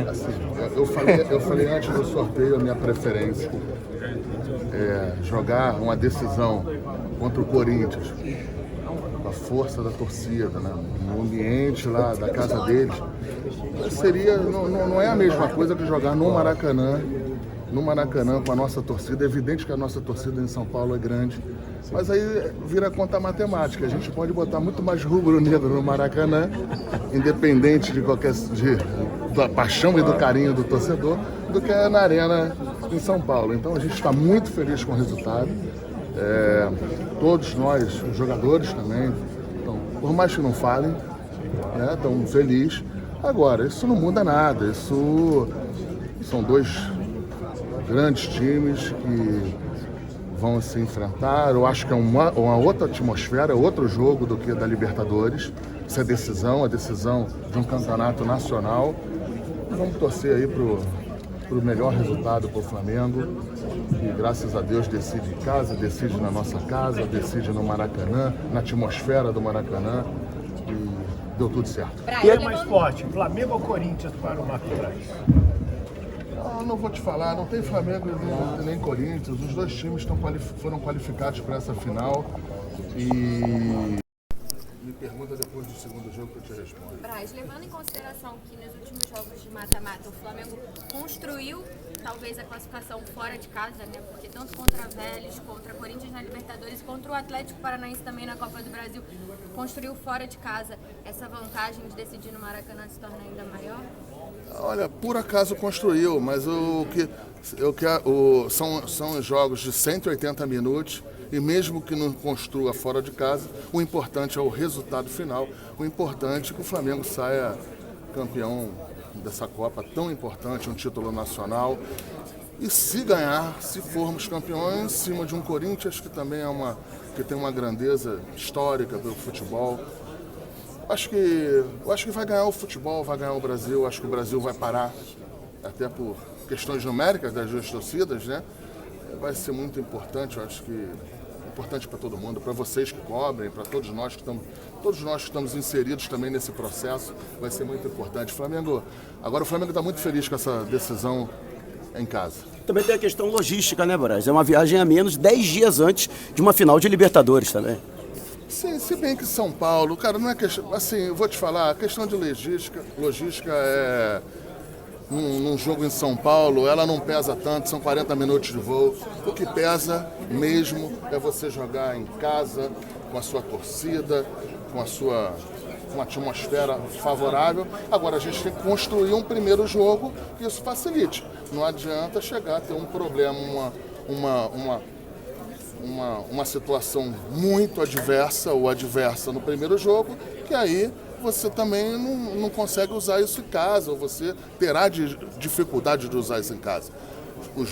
Assim, eu falei antes do sorteio, a minha preferência é jogar uma decisão contra o Corinthians, com a força da torcida, né? No ambiente lá da casa deles. Não é a mesma coisa que jogar no Maracanã com a nossa torcida. É evidente que a nossa torcida em São Paulo é grande, mas aí vira conta matemática. A gente pode botar muito mais rubro-negro no Maracanã, independente da paixão e do carinho do torcedor, do que na Arena em São Paulo. Então a gente está muito feliz com o resultado. Todos nós, os jogadores também, então, por mais que não falem, né, estão felizes. Agora, isso não muda nada. Isso são dois grandes times que vão se enfrentar. Eu acho que é uma outra atmosfera, é outro jogo do que da Libertadores. Isso é a decisão de um campeonato nacional. Vamos torcer aí pro melhor resultado para o Flamengo, que graças a Deus decide em casa, decide na nossa casa, decide no Maracanã, na atmosfera do Maracanã, e deu tudo certo. Quem é mais forte, Flamengo ou Corinthians para o Marco Braz? Não vou te falar, não tem Flamengo nem Corinthians, os dois times foram qualificados para essa final e... Me pergunta depois do segundo jogo que eu te respondo. Braz, levando em consideração que nos últimos jogos de mata-mata o Flamengo construiu talvez a classificação fora de casa, né? Porque tanto contra a Vélez, contra a Corinthians na Libertadores, contra o Atlético Paranaense também na Copa do Brasil, construiu fora de casa. Essa vantagem de decidir no Maracanã se torna ainda maior? Olha, por acaso construiu, mas são jogos de 180 minutos. E mesmo que não construa fora de casa, o importante é o resultado final. O importante é que o Flamengo saia campeão dessa Copa tão importante, um título nacional. E se ganhar, se formos campeões, em cima de um Corinthians que também que tem uma grandeza histórica pelo futebol. Eu acho que vai ganhar o futebol, vai ganhar o Brasil. Acho que o Brasil vai parar, até por questões numéricas das duas torcidas, né? Vai ser muito importante, eu acho que importante para todo mundo, para vocês que cobrem, para todos nós que estamos inseridos também nesse processo, vai ser muito importante. Agora o Flamengo está muito feliz com essa decisão em casa. Também tem a questão logística, né, Braz? É uma viagem a menos 10 dias antes de uma final de Libertadores também. Sim, se bem que São Paulo, cara, não é questão, assim, eu vou te falar, a questão de logística é... Num jogo em São Paulo, ela não pesa tanto, são 40 minutos de voo. O que pesa mesmo é você jogar em casa, com a sua torcida, com uma atmosfera favorável. Agora a gente tem que construir um primeiro jogo que isso facilite. Não adianta chegar a ter um problema, uma situação muito adversa ou adversa no primeiro jogo, que aí você também não consegue usar isso em casa, ou você terá dificuldade de usar isso em casa. Os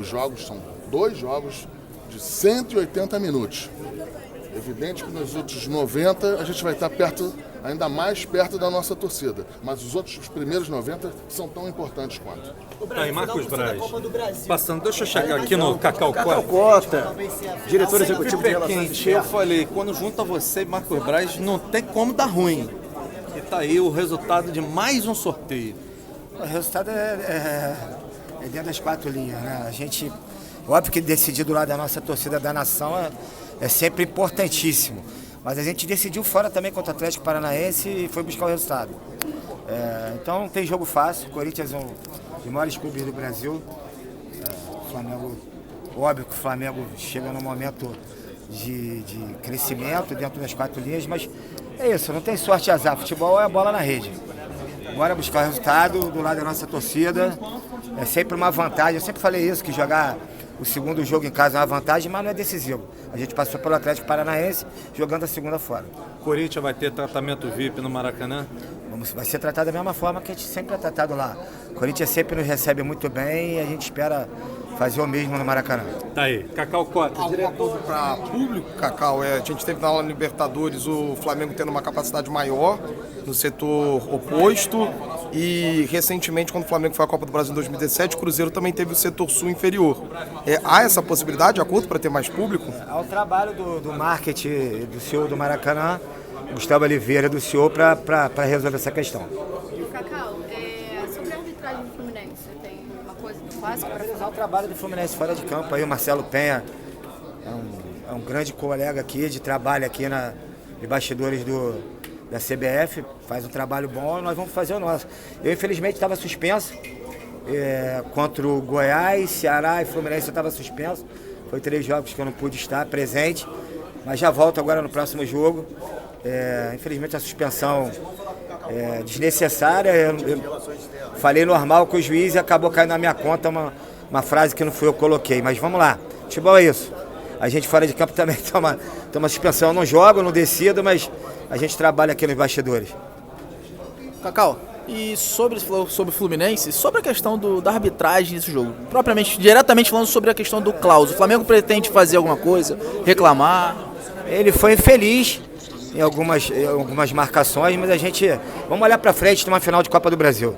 jogos são 2 jogos de 180 minutos. Evidente que nos outros 90 a gente vai estar ainda mais perto da nossa torcida, mas os primeiros 90 são tão importantes quanto. Aí, Marcos Braz, passando, deixa eu chegar aqui no Cacau Cota, diretor executivo de relações. Eu falei, quando junta você e Marcos Braz, não tem como dar ruim. E tá aí o resultado de mais um sorteio. O resultado é dentro das 4 linhas, né? A gente, óbvio que decidir do lado da nossa torcida da nação é sempre importantíssimo. Mas a gente decidiu fora também contra o Atlético Paranaense e foi buscar o resultado. Então não tem jogo fácil. O Corinthians é um dos maiores clubes do Brasil. O Flamengo, óbvio que o Flamengo chega num momento de crescimento dentro das 4 linhas, mas é isso, não tem sorte e azar. Futebol é a bola na rede. Bora buscar o resultado do lado da nossa torcida. É sempre uma vantagem. Eu sempre falei isso, que jogar o segundo jogo em casa é uma vantagem, mas não é decisivo. A gente passou pelo Atlético Paranaense jogando a segunda fora. Corinthians vai ter tratamento VIP no Maracanã? Vai ser tratado da mesma forma que a gente sempre é tratado lá. O Corinthians sempre nos recebe muito bem e a gente espera fazer o mesmo no Maracanã. Tá aí, Cacau Cota. Diretor para público, Cacau, a gente teve na Libertadores o Flamengo tendo uma capacidade maior no setor oposto e recentemente, quando o Flamengo foi à Copa do Brasil em 2017, o Cruzeiro também teve o setor sul inferior. Há essa possibilidade, de acordo, para ter mais público? Há o trabalho do marketing do CEO do Maracanã, Gustavo Oliveira, do CEO, para resolver essa questão. Cacau, arbitragem do Fluminense? Você tem uma coisa do clássico para Valorizar o trabalho do Fluminense fora de campo. Aí o Marcelo Penha é um grande colega aqui de trabalho aqui nos bastidores da CBF, faz um trabalho bom e nós vamos fazer o nosso. Eu, infelizmente, estava suspenso contra o Goiás, Ceará e Fluminense, eu estava suspenso. Foi 3 jogos que eu não pude estar presente, mas já volto agora no próximo jogo. Infelizmente, a suspensão desnecessária. Eu falei normal com o juiz e acabou caindo na minha conta uma frase que não fui eu que coloquei. Mas vamos lá, futebol é isso. A gente fora de campo também toma suspensão. Eu não jogo, não decido, mas a gente trabalha aqui nos bastidores. Cacau, e sobre o Fluminense, sobre a questão da arbitragem nesse jogo, diretamente falando sobre a questão do Klaus, o Flamengo pretende fazer alguma coisa, reclamar? Ele foi infeliz em algumas marcações, mas vamos olhar para frente, tem uma final de Copa do Brasil.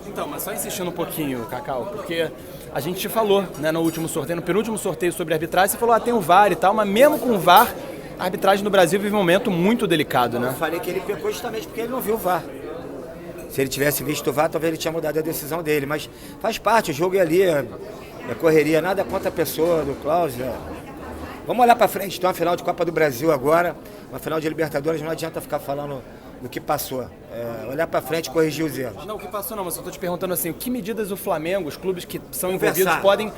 Então, mas só insistindo um pouquinho, Cacau, porque a gente te falou, né, no último sorteio, no penúltimo sorteio sobre arbitragem, você falou, tem o VAR e tal, mas mesmo com o VAR, a arbitragem no Brasil vive um momento muito delicado, né? Eu falei que ele pecou justamente porque ele não viu o VAR. Se ele tivesse visto o VAR, talvez ele tinha mudado a decisão dele, mas faz parte, o jogo é ali, é correria, nada contra a pessoa do Klaus. Vamos olhar para frente, tem uma final de Copa do Brasil agora, uma final de Libertadores, não adianta ficar falando do que passou. Olhar para frente e corrigir os erros. Não, o que passou não, mas eu estou te perguntando assim, que medidas o Flamengo, os clubes que são envolvidos podem...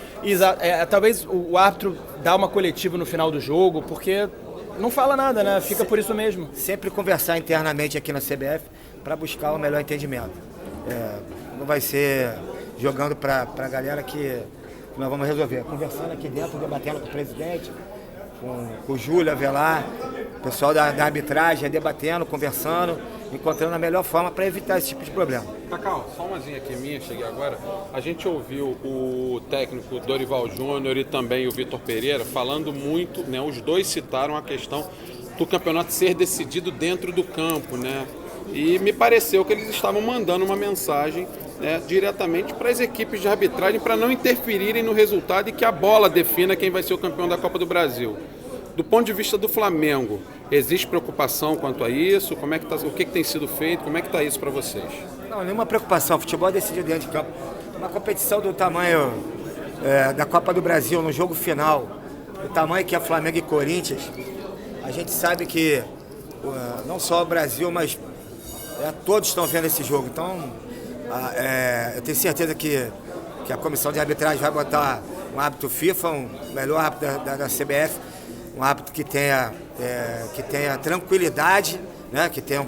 talvez o árbitro dá uma coletiva no final do jogo, porque não fala nada, né? Fica por isso mesmo. Sempre conversar internamente aqui na CBF para buscar o melhor entendimento. Não vai ser jogando para a galera que nós vamos resolver. Conversando aqui dentro, debatendo com o presidente, com o Júlio Avelar, o pessoal da arbitragem, debatendo, conversando, encontrando a melhor forma para evitar esse tipo de problema. Cacau, só umazinha aqui minha, cheguei agora. A gente ouviu o técnico Dorival Júnior e também o Vitor Pereira falando muito, né? Os dois citaram a questão do campeonato ser decidido dentro do campo, né? E me pareceu que eles estavam mandando uma mensagem, né, diretamente para as equipes de arbitragem para não interferirem no resultado e que a bola defina quem vai ser o campeão da Copa do Brasil. Do ponto de vista do Flamengo, existe preocupação quanto a isso? Como é que o que tem sido feito? Como é que está isso para vocês? Não, nenhuma preocupação. O futebol é decidido dentro de campo. Uma competição do tamanho da Copa do Brasil, no jogo final, do tamanho que é Flamengo e Corinthians, a gente sabe que não só o Brasil, mas todos estão vendo esse jogo. Então, eu tenho certeza que a comissão de arbitragem vai botar um árbitro FIFA, um melhor árbitro da CBF, um árbitro que tenha tranquilidade, né, que tenha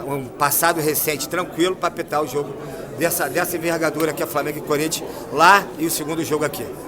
um passado recente tranquilo para apitar o jogo dessa envergadura que é Flamengo e Corinthians lá e o segundo jogo aqui.